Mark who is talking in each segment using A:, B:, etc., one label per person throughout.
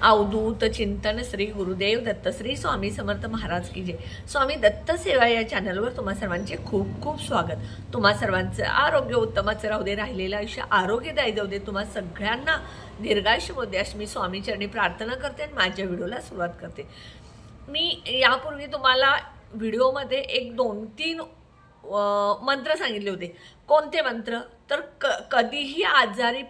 A: अवधूत चिंतन श्री गुरुदेव दत्त श्री स्वामी समर्थ महाराज की जय। स्वामी दत्त सेवा या चॅनलवर तुम्हा सर्वांचे खूप खूप स्वागत। तुम्हा सर्वांचं आरोग्य उत्तमाचं राहू दे, राहिलेलं आयुष्य आरोग्यदायी जाऊ दे, तुम्हा सगळ्यांना दीर्घायुष्य होऊ दे अशी मी स्वामी चरणी प्रार्थना करते आणि माझ्या व्हिडिओला सुरुवात करते। मी यापूर्वी तुम्हाला व्हिडिओमध्ये 1-2-3 मंत्र सांगितले होते। कोणते मंत्र? तर कधीही आजारी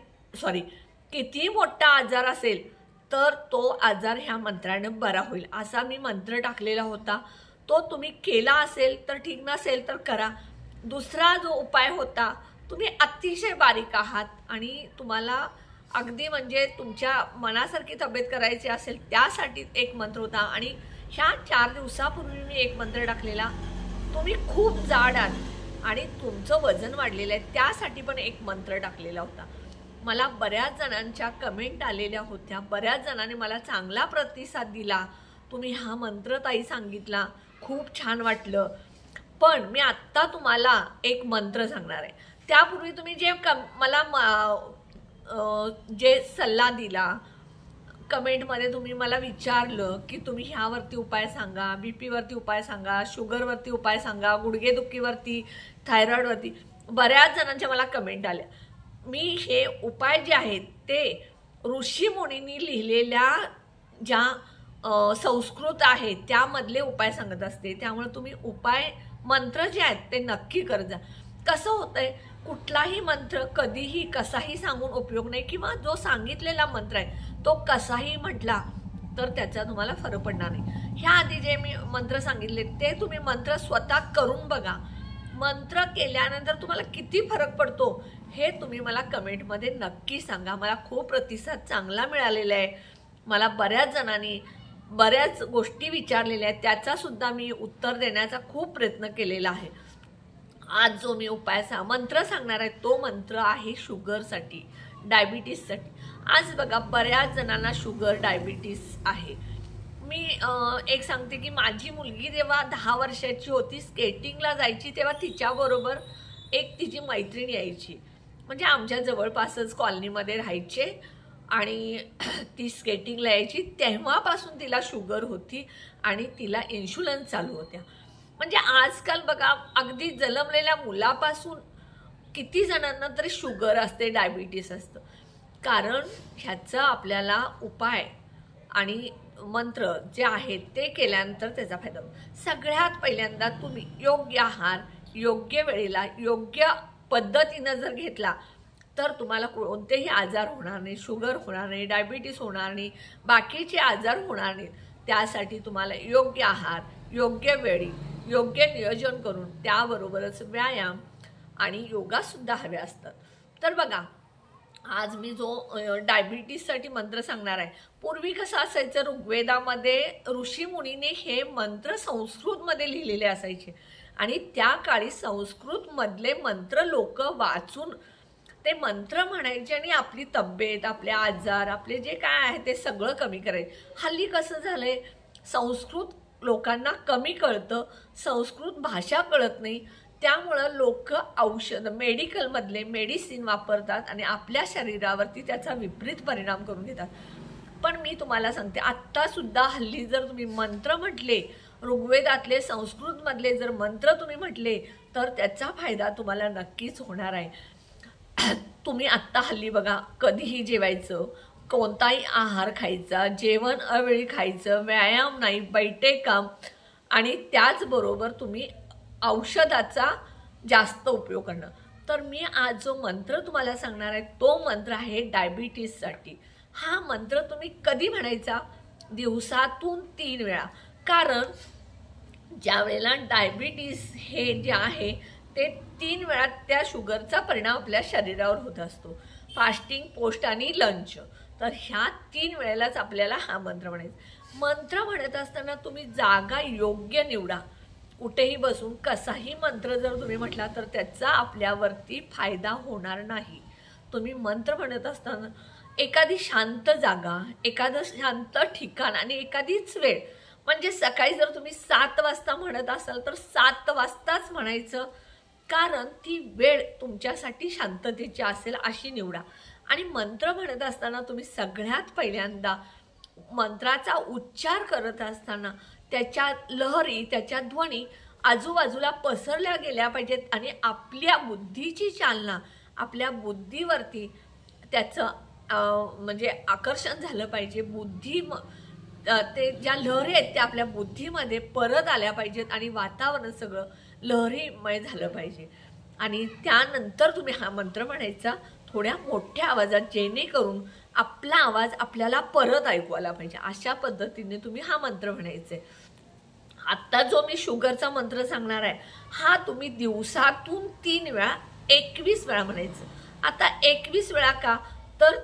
A: किती मोठा आजार असेल तर तो आजार ह्या मंत्राने बरा होईल असा मी मंत्र टाकलेला होता। तो तुम्ही केला असेल तर ठीक, नसेल तर करा। दुसरा जो उपाय होता, तुम्ही अतिशय बारीक आहात आणि तुम्हाला अगदी म्हणजे तुमच्या मनासारखी तब्येत करायची असेल त्यासाठी एक मंत्र होता। आणि ह्या 4 दिवसापूर्वी मी एक मंत्र टाकलेला, तुम्ही खूप जाड आहात आणि तुमचं वजन वाढलेलं आहे त्यासाठी पण एक मंत्र टाकलेला होता। मला बऱ्याच जणांच्या कमेंट आलेल्या होत्या, बऱ्याच जणांनी मला चांगला प्रतिसाद दिला। तुम्ही हा मंत्र ताई सांगितला, खूप छान वाटलं। पण मी आत्ता तुम्हाला एक मंत्र सांगणार आहे। त्यापूर्वी तुम्ही जे मला जे सल्ला दिला, कमेंटमध्ये तुम्ही मला विचारलं की तुम्ही ह्यावरती उपाय सांगा, बीपीवरती उपाय सांगा, शुगरवरती उपाय सांगा, गुडघेदुखीवरती, थायरॉइडवरती, बऱ्याच जणांच्या मला कमेंट आल्या। मी हे उपाय जे आहेत ते ऋषी मुनींनी लिहिलेल्या ज्या संस्कृत आहेत त्यामधले उपाय सांगत असते। त्यामुळे तुम्ही उपाय मंत्र जे आहेत ते नक्की करजा। कसं होतंय, कुठलाही मंत्र कधीही कसाही सांगून उपयोग नाही, किंवा जो सांगितलेला मंत्र आहे तो कसाही म्हटला तर त्याचा तुम्हाला फरक पडणार नाही। ह्या आधी जे मी मंत्र सांगितले ते तुम्ही मंत्र स्वतः करून बघा। मंत्र केल्यानंतर तुम्हाला किती फरक पडतो हे तुम्ही मला कमेंटमध्ये नक्की सांगा। मला खूप प्रतिसाद चांगला मिळालेला आहे। मला बऱ्याच जणांनी बऱ्याच गोष्टी विचारलेल्या आहेत, त्याचा सुद्धा मी उत्तर देण्याचा खूप प्रयत्न केलेला आहे। आज जो मी मंत्र सांगणार आहे तो मंत्र आहे शुगरसाठी, डायबिटीससाठी। आज बघा बऱ्याच जणांना शुगर डायबिटीस आहे। मी एक सांगते की माझी मुलगी जेव्हा 10 वर्षाची होती, स्केटिंगला जायची, तेव्हा तिच्याबरोबर एक तिची मैत्रीण यायची, म्हणजे आमच्या जवळपासच कॉलनीमध्ये राहायचे आणि ती स्केटिंगला यायची। तेव्हापासून तिला शुगर होती आणि तिला इन्शुलन्स चालू होत्या। म्हणजे आजकाल बघा अगदी जन्मलेल्या मुलापासून किती जणांना तरी शुगर असते, डायबिटीस असतं। कारण ह्याचा आपल्याला उपाय आणि मंत्र जे आहेत ते केल्यानंतर त्याचा फायदा होतो। सगळ्यात पहिल्यांदा तुम्ही योग्य आहार योग्य वेळेला योग्य पद्धतीने जर घेतला तर तुम्हाला कोणतेही आजार होणार नाही, शुगर होणार नाही, डायबिटीस होणार नाही, बाकीचे आजार होणार नाही। त्यासाठी तुम्हाला योग्य आहार योग्य वेळी योग्य नियोजन करून त्याबरोबरच व्यायाम आणि योगा सुद्धा हवे असतात। तर बघा आज मी जो डायबिटीससाठी मंत्र सांगणार आहे, पूर्वी कसं असायचं, ऋग्वेदामध्ये ऋषी मुनीने हे मंत्र संस्कृतमध्ये लिहिलेले असायचे आणि त्या काळी संस्कृतमधले मंत्र लोक वाचून ते मंत्र म्हणायचे आणि आपली तब्येत, आपले आजार, आपले जे काय आहे ते सगळं कमी करायचे। हल्ली कसं झालंय, संस्कृत लोकांना कमी कळतं, संस्कृत भाषा कळत नाही, त्यामुळं लोक औषध मेडिकलमधले मेडिसिन वापरतात आणि आपल्या शरीरावरती त्याचा विपरीत परिणाम करून घेतात। पण मी तुम्हाला सांगते, आत्तासुद्धा हल्ली जर तुम्ही मंत्र म्हटले, ऋग्वेदातले संस्कृतमधले जर मंत्र तुम्ही म्हटले तर त्याचा फायदा तुम्हाला नक्कीच होणार आहे। तुम्ही आत्ता हल्ली बघा कधीही जेवायचं, कोणताही आहार खायचा, जेवण अवेळी खायचं, व्यायाम नाही, बैठे काम, आणि त्याचबरोबर तुम्ही औषधाचा जास्त उपयोग करणं। तर मी आज जो मंत्र तुम्हाला सांगणार आहे तो मंत्र आहे डायबिटीससाठी। हा मंत्र तुम्ही कधी म्हणायचा? दिवसातून 3 वेळा। कारण ज्या वेळेला डायबिटीस हे जे आहे ते 3 वेळा त्या शुगरचा परिणाम आपल्या शरीरावर होत असतो, फास्टिंग, पोस्ट आणि लंच। तर ह्या 3 वेळेलाच आपल्याला हा मंत्र म्हणायचा। मंत्र म्हणत असताना तुम्ही जागा योग्य निवडा। कुठेही बसून कसाही मंत्र जर तुम्ही म्हटला तर त्याचा आपल्यावरती फायदा होणार नाही। तुम्ही मंत्र म्हणत असताना एखादी शांत जागा, एखादं शांत ठिकाण आणि एखादीच वेळ, म्हणजे सकाळी जर तुम्ही 7 वाजता म्हणत असाल तर 7 वाजताच म्हणायचं, कारण ती वेळ तुमच्यासाठी शांततेची असेल अशी निवडा। आणि मंत्र म्हणत असताना तुम्ही सगळ्यात पहिल्यांदा मंत्राचा उच्चार करत असताना त्याच्या लहरी, त्याच्या ध्वनी आजूबाजूला पसरल्या गेल्या पाहिजेत आणि आपल्या बुद्धीची चालना, आपल्या बुद्धीवरती त्याचं म्हणजे आकर्षण झालं पाहिजे. ते ज्या लहरी आहेत त्या आपल्या बुद्धीमध्ये परत आल्या पाहिजेत आणि वातावरण सगळं लहरीमय झालं पाहिजे. आणि त्यानंतर तुम्ही हा मंत्र म्हणायचा थोड्या मोठ्या आवाजात, जेणेकरून आपला आवाज आपल्याला परत ऐकू आला पाहिजे. अशा पद्धतीने तुम्ही हा मंत्र म्हणायचे. आत्ता जो मी शुगरचा मंत्र सांगणार आहे हा तुम्ही दिवसातून 3 वेळा 21 वेळा म्हणायचं. आता 21 वेळा का, तर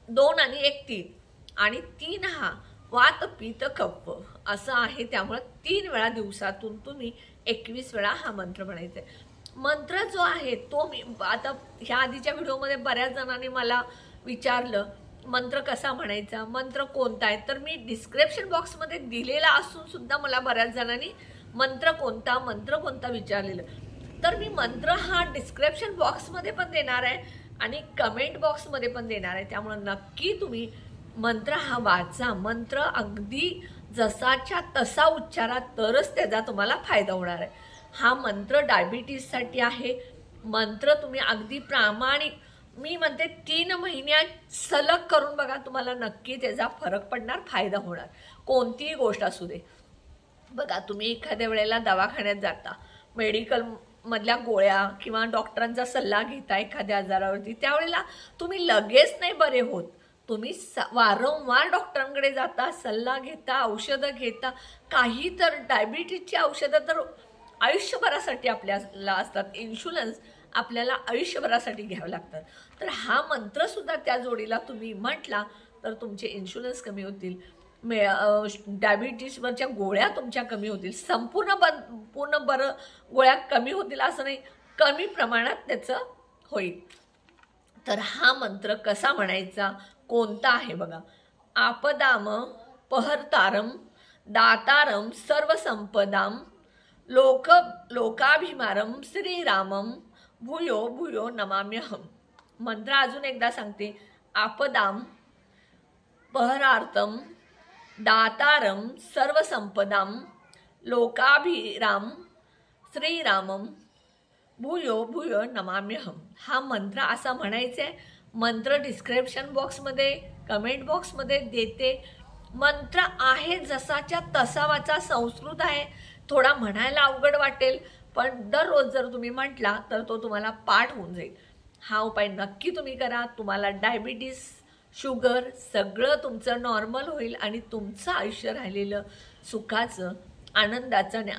A: 2 आणि 1 3 आणि 3 हा वात पित्त कफ असं आहे. त्यामुळे 3 वेळा दिवसातून तुम्ही 21 वेळा हा मंत्र म्हणायचा. मंत्र जो आहे तो मी आता ह्या आधीच्या व्हिडिओमध्ये बऱ्याच जणांनी मला विचारलं मंत्र कसा म्हणायचा, मंत्र कोणता आहे, तर मी डिस्क्रिप्शन बॉक्समध्ये दिलेला असून सुद्धा मला बऱ्याच जणांनी मंत्र कोणता विचारलेलं. तर मी मंत्र हा डिस्क्रिप्शन बॉक्समध्ये पण देणार आहे आणि कमेंट बॉक्समध्ये पण देणार आहे. त्यामुळे नक्की तुम्ही मंत्र हा वाचा. मंत्र अगदी जसाच्या तसा उच्चारा तरच त्याचा तुम्हाला फायदा होणार आहे. हा मंत्र डायबिटीजसाठी आहे. मंत्र तुम्ही अगदी प्रामाणिक, मी म्हणते 3 महिन्यात सलग करून बघा, तुम्हाला नक्की त्याचा फरक पडणार, फायदा होणार. कोणतीही गोष्ट असू दे. बघा तुम्ही एखाद्या वेळेला दवाखान्यात जाता, मेडिकल मधल्या गोळ्या किंवा डॉक्टरांचा सल्ला घेता एखाद्या आजारावरती, त्यावेळेला तुम्ही लगेच नाही बरे होत. तुम्ही वारंवार डॉक्टरांकडे जाता, सल्ला घेता, औषधं घेता. काही तर डायबिटीजची औषधं तर आयुष्यभरासाठी आपल्याला असतात. इन्शुरन्स आपल्याला आयुष्यभरासाठी घ्यावं लागतात. तर हा मंत्र सुद्धा त्या जोडीला तुम्ही म्हटला तर तुमचे इन्शुरन्स कमी होतील, डायबिटीजवरच्या गोळ्या तुमच्या कमी होतील. पूर्ण बरं गोळ्या कमी होतील असं नाही, कमी प्रमाणात त्याचं होईल. तर हा मंत्र कसा म्हणायचा, कोणता आहे बघा. आपदाम पहर्तारम दातारम सर्वसंपदाम लोकाभिमारम श्रीरामम भूयो भूयो नमाम्यहम. मंत्र अजून एकदा सांगते. आपदाम पहरार्थम दातारम सर्वसंपदाम लोकाभिराम श्रीरामम भूयो भूयो नमाम्यहम. हा मंत्र असा म्हणायचा आहे. मंत्र डिस्क्रिप्शन बॉक्समध्ये, कमेंट बॉक्समध्ये देते. मंत्र आहे जसाच्या तसा वाचा. संस्कृत आहे, थोडा म्हणायला अवघड वाटेल, पण दररोज जर तुम्ही म्हटला तर तो तुम्हाला पाठ होऊन जाईल. हा उपाय नक्की तुम्ही करा. तुम्हाला डायबिटीज, शुगर सगळं तुमचं नॉर्मल होईल आणि तुमचं आयुष्य राहिलेलं सुखाचं, आनंदाचं आणि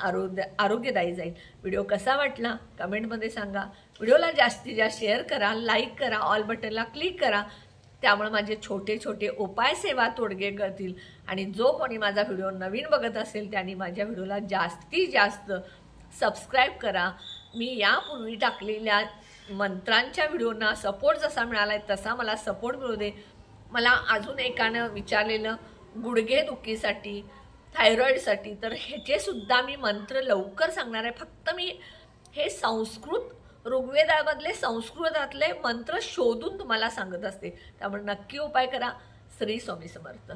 A: आरोग्यदायी जाईल. व्हिडिओ कसा वाटला कमेंटमध्ये सांगा. व्हिडिओला जास्तीत जास्त शेअर करा, लाईक करा, ऑल बटनला क्लिक करा. त्यामुळे माझे छोटे छोटे उपाय सेवा तोडगे करतील. आणि जो कोणी माझा व्हिडिओ नवीन बघत असेल त्यांनी माझ्या व्हिडिओला जास्तीत जास्त सबस्क्राईब करा. मी यापूर्वी टाकलेल्या मंत्रांच्या व्हिडिओना सपोर्ट जसा मिळाला आहे तसा मला सपोर्ट मिळू दे. मला अजून एकानं विचारलेलं गुडघेदुखीसाठी, थायरॉईडसाठी, तर ह्याचे सुद्धा मी मंत्र लवकर सांगणार आहे. फक्त मी हे ऋग्वेदामधले संस्कृतातले मंत्र शोधून तुम्हाला सांगत असते. त्यामुळे नक्की उपाय करा. श्री स्वामी समर्थ.